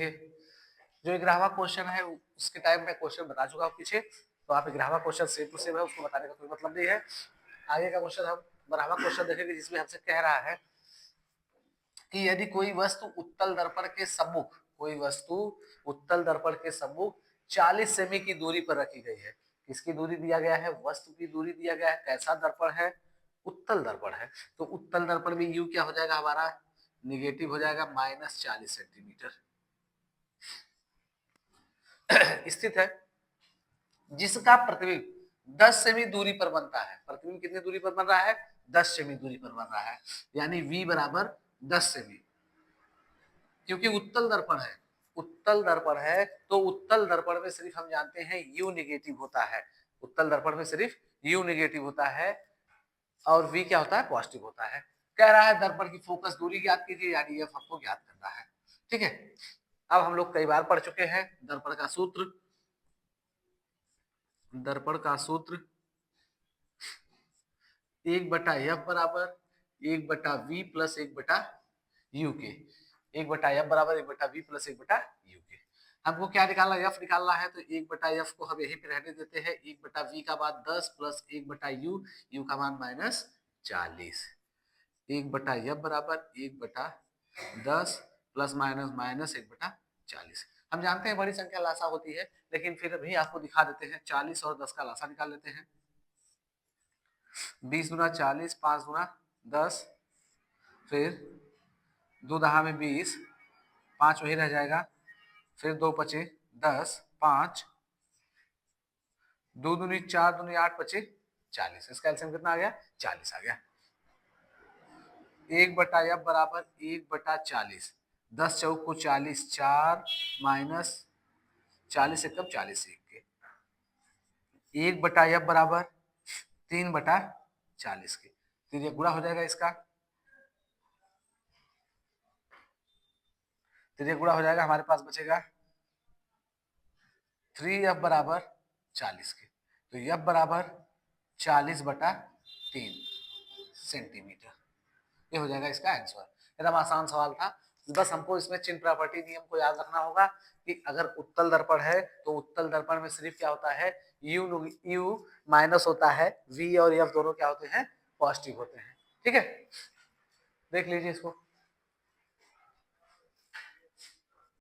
जो ग्राहवा क्वेश्चन है उसके टाइम में क्वेश्चन बता चुका हूँ पीछे, तो आप ग्राहवा क्वेश्चन सेम टू सेम है, उसको बताने का कोई मतलब नहीं है। आगे का क्वेश्चन हम ग्राहवा क्वेश्चन देखेंगे जिसमें हमसे कह रहा है कि यदि कोई वस्तु उत्तल दर्पण के सम्मुख, कोई वस्तु उत्तल दर्पण के सम्मुख 40 सेमी की दूरी पर रखी गई है। किसकी दूरी दिया गया है? वस्तु की दूरी दिया गया है। कैसा दर्पण है? उत्तल दर्पण है। तो उत्तल दर्पण में यू क्या हो जाएगा हमारा? निगेटिव हो जाएगा, -40 सेंटीमीटर स्थित है, जिसका प्रतिबिंब 10 सेमी दूरी पर बनता है। प्रतिबिंब कितनी दूरी पर बन रहा है? 10 सेमी दूरी पर बन रहा है, यानी V बराबर 10 सेमी। क्योंकि उत्तल दर्पण है, उत्तल दर्पण है तो उत्तल दर्पण में सिर्फ हम जानते हैं U निगेटिव होता है। उत्तल दर्पण में सिर्फ U निगेटिव होता है और V क्या होता है? पॉजिटिव होता है। कह रहा है दर्पण की फोकस दूरी ज्ञात कीजिए, यानी F आपको ज्ञात करना है। ठीक है, अब हम लोग कई बार पढ़ चुके हैं दर्पण का सूत्र। दर्पण का सूत्र 1/F बराबर 1/V प्लस 1/U के। 1/F बराबर 1/V प्लस 1/U के। हमको क्या निकालना है? F निकालना है, तो 1/F को हम यहीं पे रहने देते हैं। 1/V का मान 10 प्लस 1/U, U का मान -40। 1/F बराबर 1/10 प्लस माइनस 1/40। हम जानते हैं बड़ी संख्या लासा होती है, लेकिन फिर भी आपको दिखा देते हैं। 40 और 10 का लासा निकाल लेते हैं। 20 गुना 40, 5 गुना 10, फिर 2 दहा में 20, 5 वही रह जाएगा, फिर 2 पचे 10, 5 2 दूनी 4 दूनी 8 पचे 40। इसका एलसीएम कितना आ गया? 40 आ गया। 1/F बराबर 1/40। 10 चौक को 40, 4 माइनस 40 एकम 40 के। 1/F बराबर 3/40 के। फिर ये गुणा हो जाएगा इसका, तो ये गुणा हो जाएगा, हमारे पास बचेगा 3F बराबर 40 के। तो F बराबर 40/3 सेंटीमीटर। ये हो जाएगा इसका आंसर। एकदम आसान सवाल था। बस हमको इसमें चिन्ह प्रॉपर्टी नियम को याद रखना होगा कि अगर उत्तल दर्पण है तो उत्तल दर्पण में सिर्फ क्या होता है? U माइनस होता है, V और F दोनों क्या होते हैं? पॉजिटिव होते हैं। ठीक है, देख लीजिए इसको।